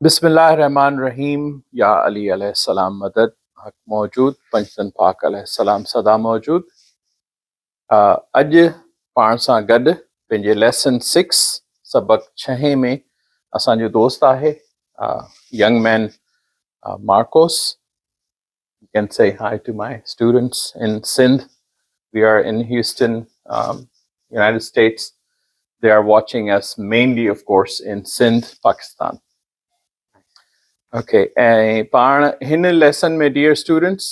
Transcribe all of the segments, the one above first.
बिस्मिल्लाहिर्रहमानिर्रहीम या अली अलैहिस्सलाम मदद हक मौजूद पंचतन पाक अलैहिस्सलाम सदा मौजूद अॼु पाण सां गॾु पंहिंजे लेसन 6 सबक 6 में असांजो दोस्त आहे young man Marcos. You can say hi to my students in Sindh. We are in Houston, United States. They are watching us mainly, of course, in Sindh, Pakistan. Okay, पाण हिन लेसन में dear students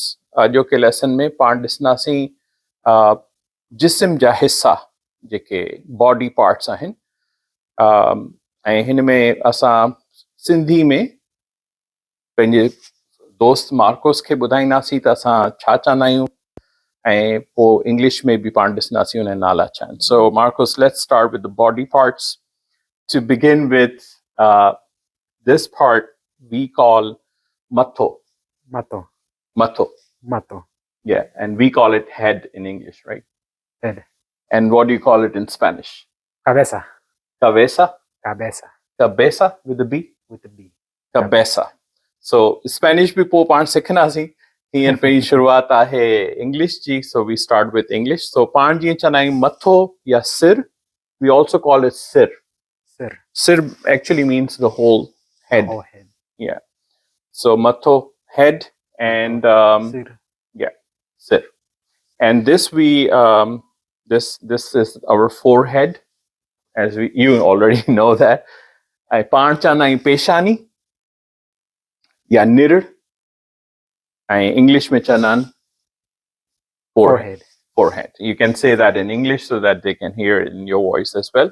जो के lesson में पाण ॾिसंदासीं जिस्म जा हिस्सा जेके बॉडी पार्ट्स आहिनि ऐं हिन में असां सिंधी में पंहिंजे दोस्त मार्कोस खे ॿुधाईंदासीं त असां छा चवंदा आहियूं ऐं पोइ इंग्लिश में बि पाण ॾिसंदासीं उन नाला छा आहिनि. So Marcos, let's start with the body parts. To begin with this part we call matho. Yeah, and we call it head in English, right? Head. And what do you call it in Spanish? Cabeza. Cabeza with a B? With a B. Cabeza. So Spanish bhi po paan sikhnaasi. Here pe shuruaat aahe English ji, so we start with English. So paan ji chanai matho ya sir. We also call it sir. Sir actually means the whole head. Yeah. So matho, head, and Sir. yeah, sir. And this we this is our forehead, as you already know that. I pancha peshani ya nir. I English में chanan forehead. You can say that in English so that they can hear it in your voice as well.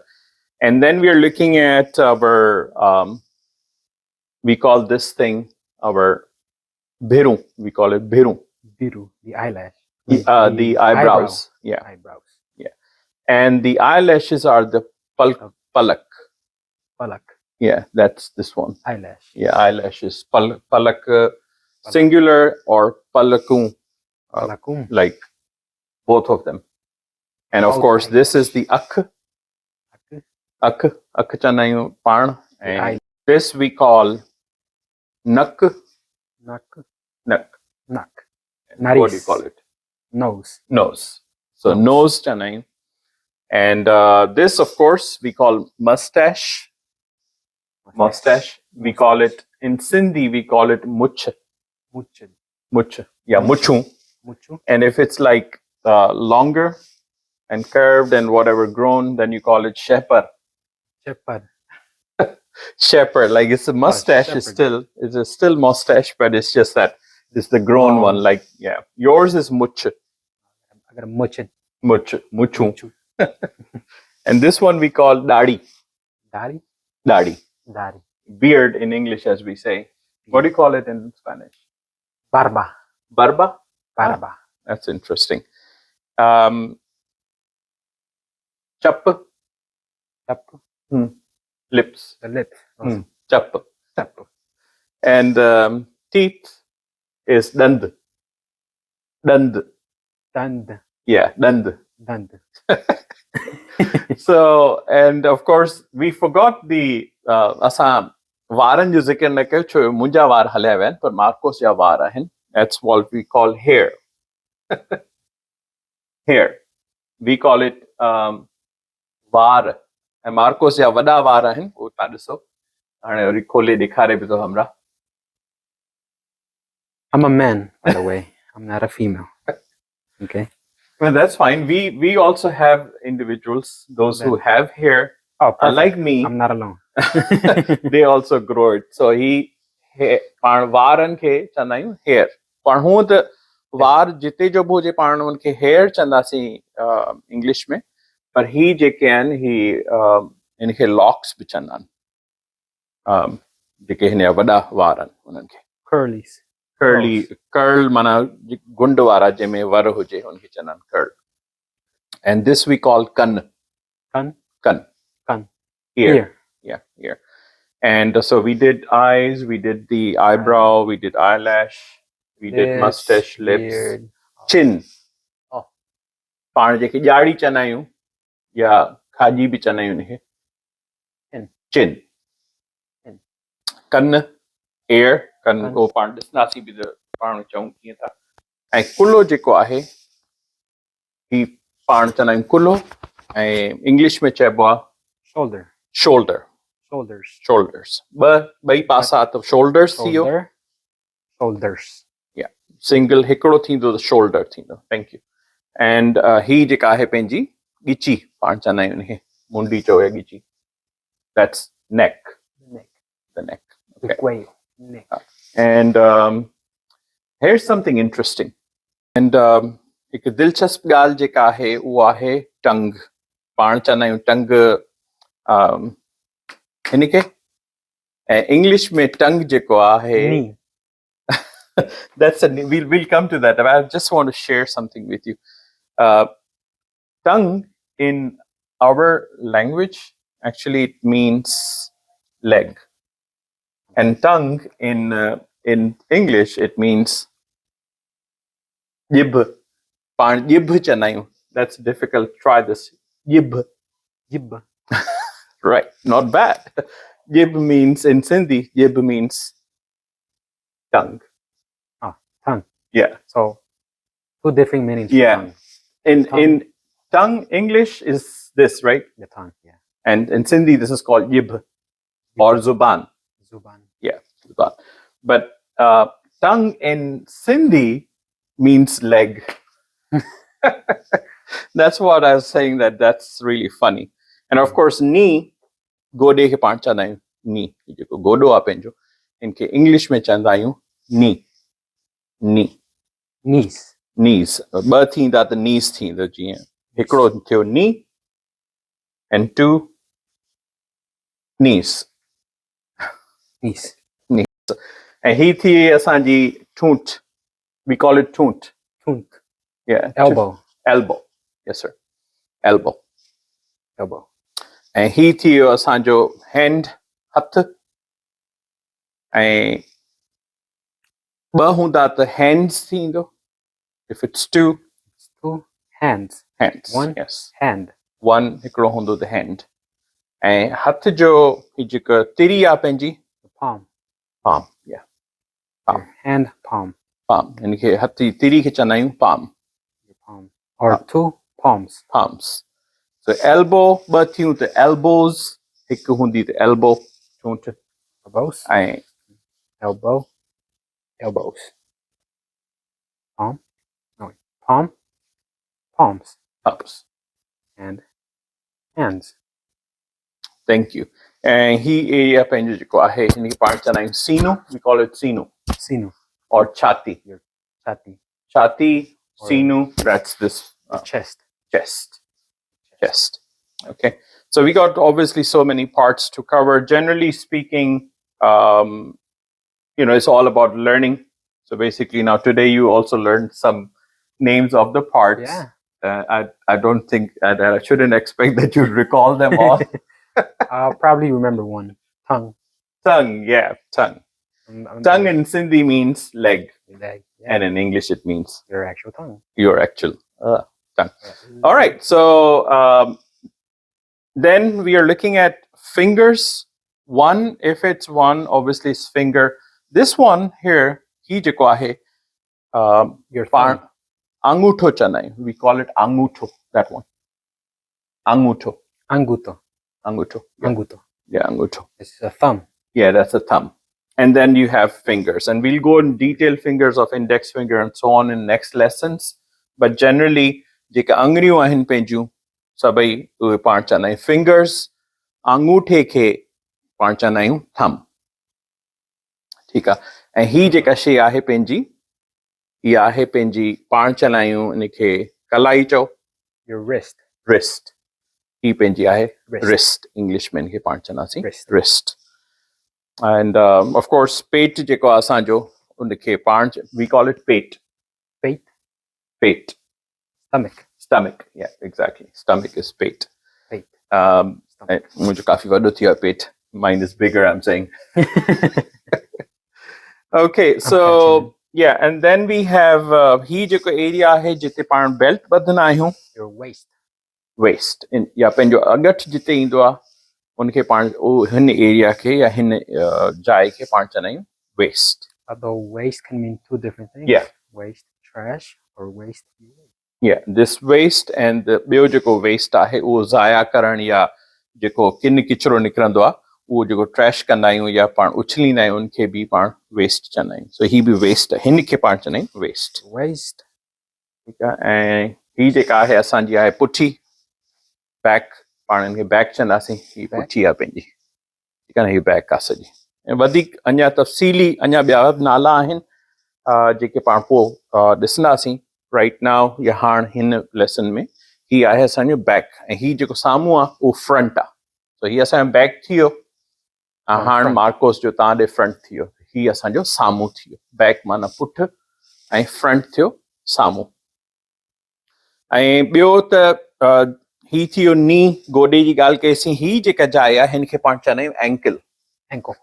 And then we are looking at our we call this thing our biru. We call it biru. The eyelash. The eyebrows. Eyebrows. Yeah. And the eyelashes are the palak. Yeah, that's this one. Eyelash. Yeah, eyelashes. Palak singular or palakun. Like both of them. And of course, this is the ak. Ak chanayu pan. And this we call nak. What do you call it? Nose. So nose chanayu. And this, of course, we call mustache. We call it in Sindhi. We call it much. Yeah, muchu. And if it's like longer and curved and whatever grown, then you call it shepherd. Shepherd, like it's a mustache. It's still mustache, but it's just that it's the grown one. Like, yeah, yours is much. I got a Muchu. And this one we call dadi. Dadi. Beard in English, as we say. What do you call it in Spanish? Barba. That's interesting. Chap. Lips. The lips. Chap. And teeth is dand. Yeah, dand. So, and of course, we forgot the asa varan jo zikr na kayo cho munja var hale ven par Marcos ja var ahin. That's what we call hair. Hair. We call it var. And Marcos ja vada var ahin. O ta diso. Hane ori khole dikhare bhi to hamra. I'm a man, by the way. I'm not a female. Okay. Well, that's fine. We also have individuals, those who have hair. Like me. I'm not alone. They also grow it. So varan ke chandayu hair. Par hun the var jite jo bho je pan unke hair chandasi English mein. Par he je can he inke locks bhi chandan. Jeke hine vada varan unke. Curl mana gundwara jeme var huje unki chanan curl. And this we call kan. Ear. Yeah, ear. And so we did eyes, we did the eyebrow, we did eyelash, we did mustache, lips, beard. Chin. Pan jeki jari chanayu ya khaji bi chanayu ne. Chin. कन air कन कन। को पाण ॾिसंदासीं बि त पाण चऊं कीअं था ऐं कुल्लो जेको आहे ही पाण चवंदा आहियूं कुल्लो ऐं इंग्लिश में चइबो आहे Shoulder. Shoulder Shoulders. शोल्डर्स ॿई पासा त शोल्डर्स थी वियो Shoulder. Shoulders. या सिंगल हिकिड़ो थींदो त शोल्डर थींदो थैंक यू एंड ही जेका आहे पंहिंजी ॻिची पाण चवंदा आहियूं हिनखे मुंडी चओ या ॻिची that's neck Neck. The neck The quail. Neck. and here's something interesting and हिकु दिलचस्प ॻाल्हि जेका आहे उहा आहे टंग पाण चवंदा आहियूं टंग हिनखे ऐं इंग्लिश में टंग जेको आहे Knee. we'll come to that. I just want to share something with you. Tongue in our language actually it means leg, and tongue in English it means yib. Yib chanayu. That's difficult. Try this. Yib. Jib. Right. Not bad. Yib means in Sindhi. Yib means tongue. Tongue. Yeah. So, two different meanings. for Yeah. tongue. In tongue, English is this, right? The tongue. Yeah. And in Sindhi, this is called yib or zuban. Zuban. Yeah, zuban. But tongue in Sindhi means leg. That's what I was saying. That's really funny. And of course, knee, gode ke paan chanda ayu knee. Jeko godo a penjo. Inke English mein chanda ayu knee. Knee. Knees. Knees. ॿ थींदा त knees थींदो जीअं हिकिड़ो थियो knee and two knees. Knees. ऐं ही थी असांजी ठूंठ. We call it ठूंठ. Tooth. Yeah. Elbow. Elbow. Yes, sir. Elbow. Elbow. ऐं ही थी वियो असांजो hand हथ ऐं ॿ हूंदा त hands थींदो. If it's two, Two hands. hands. One Yes. hand. One हिकिड़ो हूंदो the hand. ऐं हथ जो ही जेका तिरी आहे पंहिंजी The palm. palm. Yeah. Palm. Your hand palm. Palm. हिनखे हथ जी तिरी खे चवंदा आहियूं palm. Your palm. Or two palms. Palms. So elbow ॿ थियूं त elbows हिकु हूंदी त elbow ठूंठ Elbows. ऐं Elbow. Elbows. Palm. No. Palm. Palms. palms. And hands. Thank you. ऐं ही एरिया पंहिंजो जेको आहे हिनखे पाण चवंदा आहियूं सीनो. We call it Sino Sinu. or छाती. Your chati. छाती Or- Sino. That's this Chest. chest. Okay. So we got obviously so many parts to cover. Generally speaking, it's all about learning. So basically now today you also learned some names of the parts. Yeah. I don't think I shouldn't expect that you'd recall them all. I'll probably remember one. Tongue. Tongue, yeah, tongue. Tongue in Sindhi means leg, Leg. Yeah. and in English it means Your actual tongue. your actual tongue. All right, so then we are looking at fingers. One, if it's one, obviously it's finger. This one here, he jeko ahe, Your thumb. angutho chanai. We call it angutho. That one, angutho, Anguto. angutho. Yeah, Anguto. yeah, angutho. It's a thumb. Yeah, that's a thumb. And then you have fingers. And we'll go in detail fingers of index finger and so on in next lessons. But generally, jeka angriyu ahin penju sabai uhe पाण चवंदा आहियूं fingers anguthe ke पाण चवंदा आहियूं thumb. ठीकु आहे ऐं ही जेका शइ आहे पंहिंजी ही आहे पंहिंजी पाण चवंदा आहियूं इनखे कलाई चओ Your wrist. wrist. ही पंहिंजी आहे Wrist. wrist. English में इनखे पाण चवंदासीं Wrist. wrist. And of course पेट जेको आहे असांजो उनखे पाण we call it पेट. Pate. Pate. Stomach. Stomach. Yeah, exactly. Stomach is pate. Pate. ऐं मुंहिंजो काफ़ी वॾो थी वियो आहे पेट. Mine is bigger, I'm saying. Okay, so yeah, and then we have ही जेको एरिया आहे जिते पाण बेल्ट ॿधंदा आहियूं Your waist. waist. या पंहिंजो अगठ जिते ईंदो आहे उनखे पाण हिन एरिया खे या हिन जाइ खे पाण चवंदा आहियूं waste. Although waste can mean two different things. Yeah. Waste trash or waste. Yeah, this waste and ॿियो जेको वेस्ट आहे उहो ज़ाया करण या जेको किन किचिरो निकिरंदो आहे उहो जेको ट्रैश कंदा आहियूं या पाण उछलींदा आहियूं उनखे बि पाण वेस्ट चवंदा आहियूं. सो ही बि वेस्ट आहे, हिन खे पाण चवंदा आहियूं वेस्ट. Waste. ठीकु आहे. ऐं हीअ जेका आहे असांजी आहे पुठी बैक, पाण हिनखे बैक चवंदासीं. हीअ पुठी आहे पंहिंजी. ठीकु आहे न, हीअ बैक आहे सॼी. ऐं वधीक अञा तफ़सीली अञा ॿिया नाला आहिनि जेके पाण पोइ ॾिसंदासीं राइट नाउ या हाणे हिन लेसन में. हीअ आहे असांजो बैक ऐं हीअ जेको साम्हूं आहे उहो फ्रंट आहे. सो हीअ असांजो बैक थी वियो ऐं हाणे मार्कोस जो तव्हां ॾे फ्रंट थी वियो. हीअ असांजो साम्हूं थी वियो. बैक माना पुठि ऐं फ्रंट थियो साम्हूं. ऐं ॿियो त ही थी वियो नी, गोॾे जी ॻाल्हि कईसीं. हीअ जेका जाइ आहे हिन खे पाण चवंदा आहियूं एंकल. Ankle.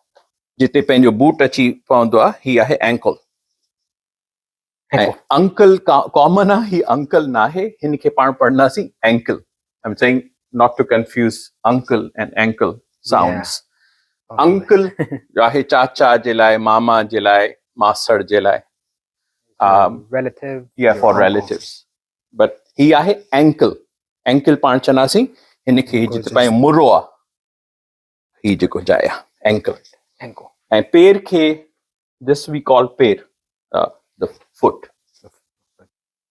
जिते पंहिंजो बूट अची पवंदो आहे हीअ आहे एंकल. ऐं अंकल कॉमन आहे, ही अंकल न आहे, हिन खे पाण पढ़ंदासीं ankle. I am saying not to confuse uncle and ankle sounds. Uncle आहे चाचा जे लाइ, मामा जे लाइ, मासड़ जे लाइ, relative. Yeah, for relatives. But ही आहे एंकल. एंकल पाण चवंदासीं हिन खे जिते पंहिंजो मुरो आहे, ही जेको जाइ आहे एंकल. Ankle. ऐं पेर खे दिस वी कॉल पेर, द फुट.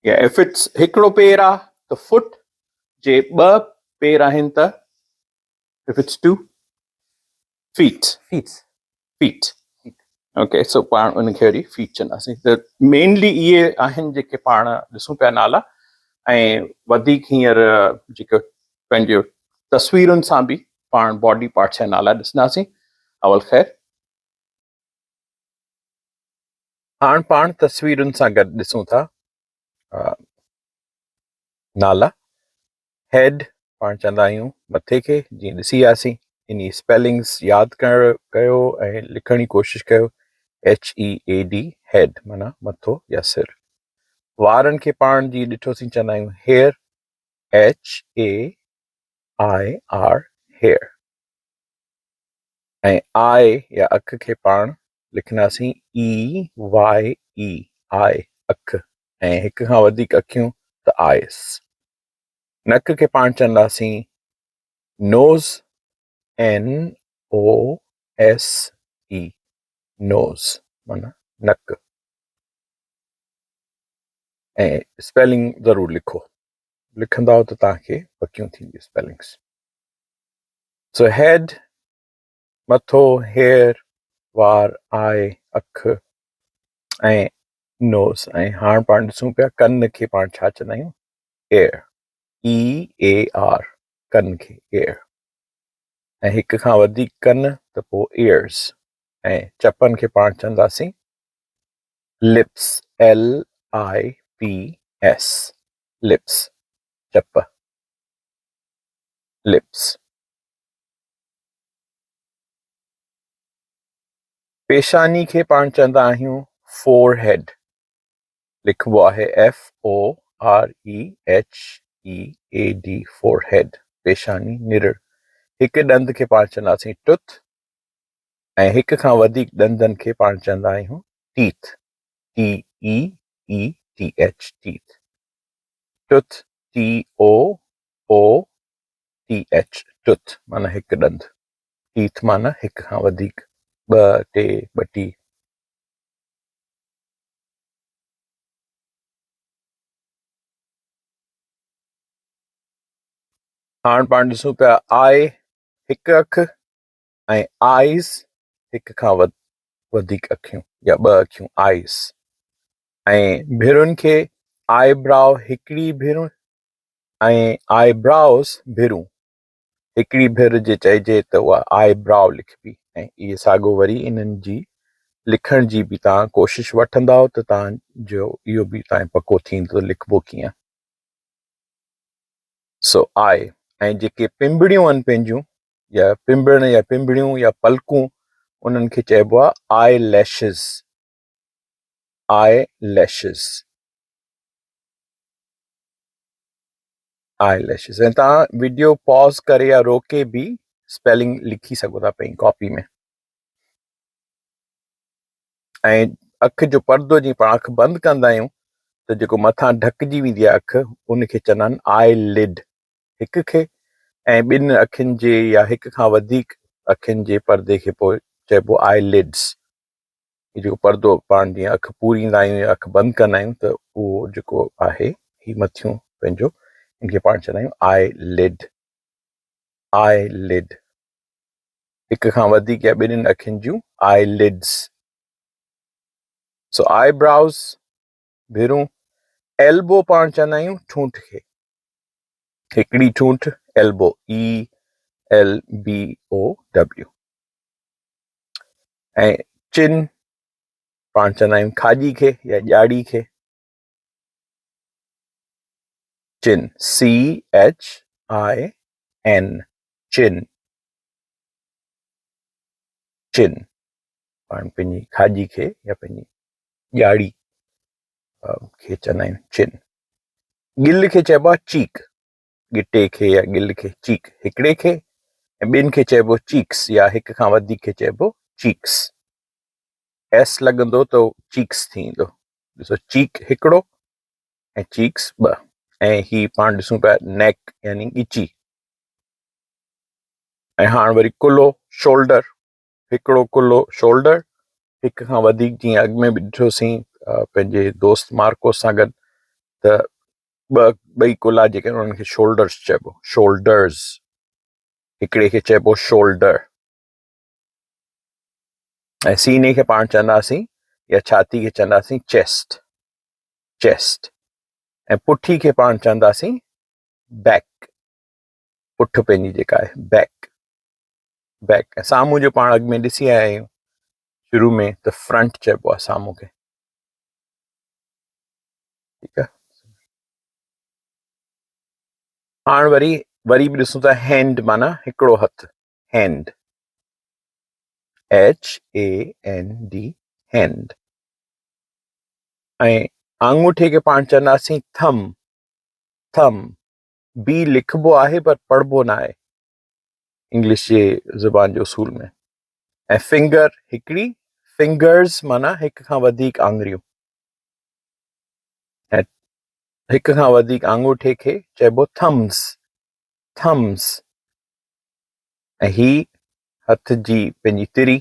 या इफ इट्स हिकिड़ो पेर आहे त फुट, जे ॿ पेर आहिनि त if it's two feet. Okay, so पाण उनखे वरी फीट चवंदासीं. त मेनली इहे आहिनि जेके पाण ॾिसूं पिया नाला. ऐं वधीक हींअर जेके पंहिंजो तस्वीरुनि सां बि पाण बॉडी पार्ट्स जा नाला ॾिसंदासीं. अवल ख़ैर हाणे पाण तस्वीरुनि सां गॾु ॾिसूं था नाला. हेड पाण चवंदा आहियूं मथे खे, जीअं ॾिसी वियासीं. इन स्पेलिंग्स यादि कयो ऐं लिखण जी कोशिशि कयो. HEAD, हेड माना मथो या सिर. वारनि खे पाण जी ॾिठोसीं चवंदा आहियूं हेयर, HAIR, हेयर. ऐं आई या अख खे पाण लिखंदासीं EYE, आई अख. ऐं हिक खां वधीक अखियूं त आइस. नक खे पाण चवंदासीं नोज़, NOSE, नोज़ माना नक. ऐं स्पेलिंग ज़रूरु लिखो, लिखंदव त तव्हांखे पकियूं थींदियूं स्पेलिंग्स. सो हेड मथो, हेयर, वार, आई अख ऐं नोज़. ऐं हाणे पाण ॾिसूं पिया कन खे पाण छा चवंदा आहियूं एयर, EAR, कन खे एयर. ऐं हिक खां वधीक कन त पोइ ईयर्स. ऐं चपनि खे पाण चवंदासीं लिप्स, LIPS, लिप्स, चप, लिप्स. पेशानी खे पाण चवंदा आहियूं फोरहेड. लिखबो आहे FOREHEAD, फोरहेड, पेशानी, निरड़. हिक ॾंद खे पाण चवंदासीं टुथ. ऐं हिक खां वधीक ॾंदनि खे पाण चवंदा आहियूं टीथ, TEETH, टीथ. टुथ, TOOTH, टुथ माना हिकु ॾंद. टीथ माना हिक खां वधीक, ॿ, टे, ॿटी. हाणे पाण ॾिसूं पिया आई हिकु अख ऐं आइज़ हिक खां वधीक अखियूं या ॿ अखियूं आइज़. ऐं भिरुनि खे आईब्राउ हिकिड़ी भिर ऐं आईब्राउज़ भिरूं. हिकिड़ी भिर जे चइजे त उहा आईब्राउ लिखबी. ऐं इहे साॻियो वरी इन्हनि जी लिखण जी बि तव्हां कोशिशि वठंदव त तव्हांजो इहो बि तव्हांखे पको थींदो लिखबो कीअं. सो आई. ऐं जेके पिंबड़ियूं आहिनि पंहिंजूं या पिंबड़ या पिंबड़ियूं या पलकूं, उन्हनि खे चइबो आहे आई लैशिस, आई लैशिस, आई लैशिस. ऐं तव्हां वीडियो पॉज़ करे या रोके बि स्पेलिंग लिखी सघो था पंहिंजी कॉपी में। ऐं अखि जो पर्दो जीअं पाण अखि बंदि कंदा आहियूं त जेको मथां ढकिजी वेंदी आहे अखि उनखे चवंदा आहिनि आई लिड। हिक खे ऐं ॿिनि अखियुनि जे या हिक खां वधीक अखियुनि जे पर्दे खे पोइ चइबो आई लिड्स। जेको पर्दो पाण जीअं अखि पूरींदा आहियूं या अखि बंदि कंदा आहियूं त उहो जेको आहे ही मथियूं पंहिंजो इनखे पाण चवंदा आहियूं आई लिड। आई लिड हिक खां वधीक या ॿिन्हिनि अखियुनि जूं आई लिड्स। सो आई ब्राउज़ भिरूं। एल्बो पाण चवंदा आहियूं ठूंठ खे, हिकिड़ी ठूंठ एल्बो ELBO। ऐं चिन पाण चवंदा आहियूं खाॼी खे या ॼाड़ी खे, चिन CHIN चिन। चिन पाण पंहिंजी खाॼी खे या पंहिंजी ॼाड़ी खे चवंदा आहियूं चिन। गिल खे चइबो आहे चीक, गिटे खे या गिल खे चीक हिकिड़े खे, ऐं ॿिनि खे चइबो चीक्स या हिक खां वधीक खे चइबो चीक्स। एस लॻंदो त चीक्स थींदो। ॾिसो चीक हिकिड़ो ऐं चीक्स ॿ। ऐं ही पाण ॾिसूं पिया नेक यानी ॻिची। ऐं हाणे वरी कुल्लो शोल्डर, हिकिड़ो कुल्लो शोल्डर, हिक खां वधीक जीअं अॻु में बि ॾिठोसीं पंहिंजे दोस्त मार्कोस सां गॾु त ॿई कुल्ला जेके आहिनि उन्हनि खे शोल्डर्स चइबो, शोल्डर्स। हिकिड़े खे चइबो शोल्डर। ऐं सीने खे पाण चवंदासीं या छाती खे चवंदासीं चेस्ट, चेस्ट। ऐं पुठी खे पाण चवंदासीं बैक, पुठ पंहिंजी जेका आहे बैक, बैक। ऐं साम्हूं जो पाण अॻु में ॾिसी आया आहियूं शुरू में त फ्रंट चइबो आहे साम्हूं खे, ठीकु आहे। हाणे वरी बि ॾिसूं था हैंड माना हिकिड़ो हथु, हैंड HAND हैंड। ऐं आंगूठे खे पाण चवंदासीं थम, थम। बी लिखबो आहे पर पढ़बो न आहे इंग्लिश जे ज़ुबान जो उसूल में। ऐं फिंगर हिकिड़ी, फिंगर्स माना हिक खां वधीक आङुरियूं। ऐं हिक खां वधीक आंगूठे खे चइबो थम्स, थम्स। ऐं ही हथ जी पंहिंजी तिरी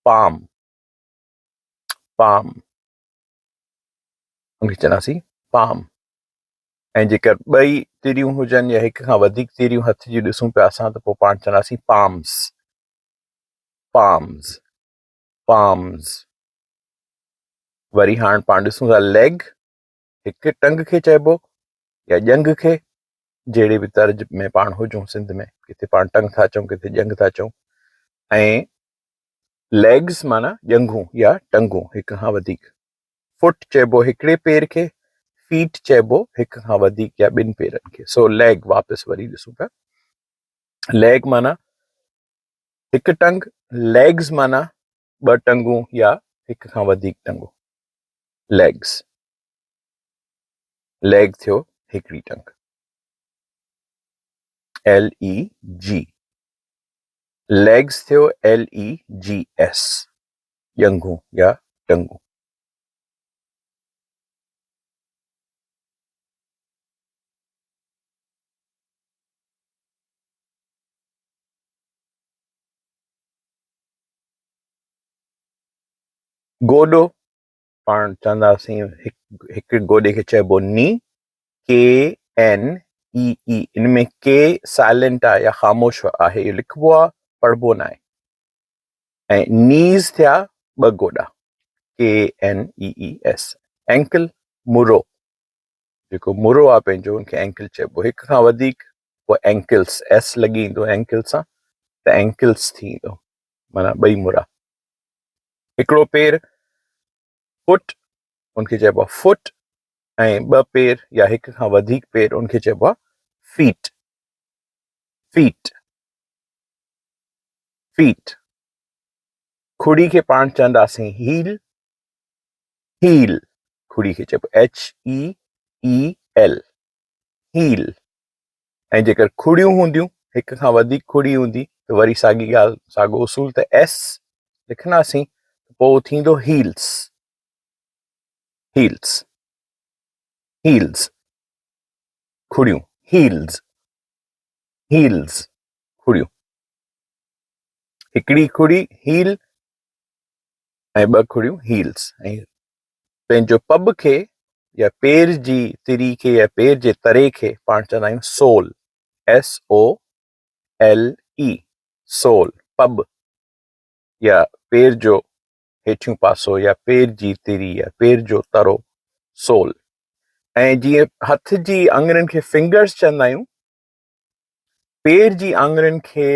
पाम, पाम, उनखे चवंदासीं पाम। ऐं जेकर ॿई तिरियूं हुजनि या हिक खां वधीक तिरियूं हथ जी ॾिसूं पिया असां त पोइ पाण चवंदासीं पाम्स, पाम्स, पाम्स। वरी हाणे पाण ॾिसूं था लेग, हिक टंग खे चइबो या ॼंग खे, जहिड़े बि तर्ज में पाण हुजूं सिंध में, किथे पाण टंग था चऊं किथे ॼंग था चऊं। ऐं लेग्स माना ॼंघूं या टंगूं हिक खां वधीक। फुट चइबो हिकिड़े पेर खे, फीट चइबो हिक खां वधीक या ॿिनि पेरनि खे। सो लेग वापसि वरी ॾिसूं पिया, लेग माना हिक टंग, लेग्स माना ॿ टंगूं या हिक खां वधीक टंगूं, लेग्स। लेग थियो हिकिड़ी टंग, LEG। लेग्स थियो LEGS, ॼंघूं या टंगूं। गोॾो पाण चवंदासीं हिकु गोॾे खे चइबो नी, KNEE। इनमें के साइलेंट आहे या ख़ामोश आहे, इहो लिखबो आहे पढ़बो न आहे। ऐं नीज़ थिया ॿ गोॾा, KNEES। एंकल मुरो, जेको मुरो आहे पंहिंजो उनखे एंकल चइबो। हिक खां वधीक पोइ एंकल्स, S लॻी ईंदो एंकल सां त एंकल्स थींदो, माना ॿई मुरा। हिकिड़ो पेर फुट, उनखे चइबो आहे फुट। ऐं ॿ पेर या हिक खां वधीक पेर उनखे चइबो आहे फीट, फीट, फीट। खुड़ी खे पाण चवंदासीं हील, हील। खुड़ी खे चइबो HEEL, हील। ऐं जेकर खुड़ियूं हूंदियूं, हिक खां वधीक खुड़ी हूंदी त वरी साॻी ॻाल्हि साॻियो उसूल त एस लिखंदासीं पोइ थींदो हील्स हील्स हील्स खुड़ियूं हील्स हील्स खुड़ियूं हिकिड़ी खुड़ी हील ऐं ॿ खुड़ियूं हील्स ऐं पंहिंजो पब खे या पेर जी तिरी खे या पेर जे तरे खे पाण चवंदा आहियूं सोल SOLE सोल पब या पेर जो हेठियूं पासो या पेर जी तिरी या पेर जो तरो सोल ऐं जीअं हथ जी आङुरियुनि खे फिंगर्स चवंदा आहियूं पेर जी आङुरियुनि खे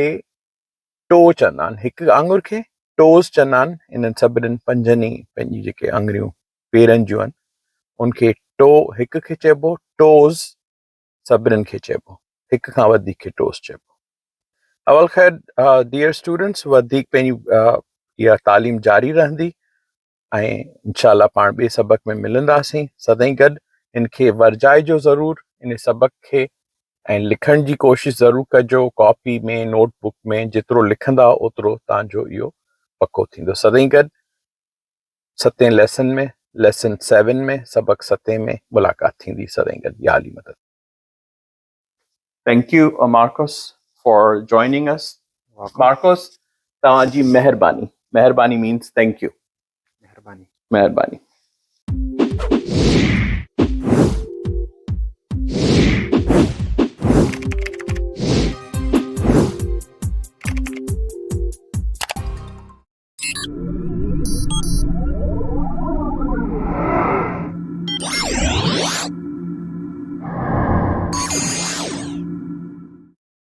टो चवंदा आहिनि हिकु आङुर खे टोज़ चवंदा आहिनि इन्हनि सभिनीनि पंजनि पंहिंजी जेके आङुरियूं पेरनि जूं आहिनि उनखे टो हिक खे चइबो टोज़ सभिनीनि खे चइबो हिक खां वधीक खे टोज़ चइबो अवल ख़ैर डियर स्टूडेंट्स वधीक पंहिंजी इहा तालीम जारी रहंदी ऐं इंशाल्लाह पाण ॿिए सबक में मिलंदासीं सदाईं गॾु इनखे वरजाइजो ज़रूरु इन सबक खे ऐं लिखण जी कोशिशि ज़रूरु कजो कॉपी में नोटबुक में जेतिरो लिखंदा ओतिरो तव्हांजो इहो पको थींदो सदाईं गॾु 7 लेसन में लेसन 7 में सबक 7 में मुलाक़ात थींदी सदाईं गॾु या अली मदद thank U Marcos for joining us Marcos तव्हांजी महिरबानी महिरबानी मीन्स थैंक यू महिरबानी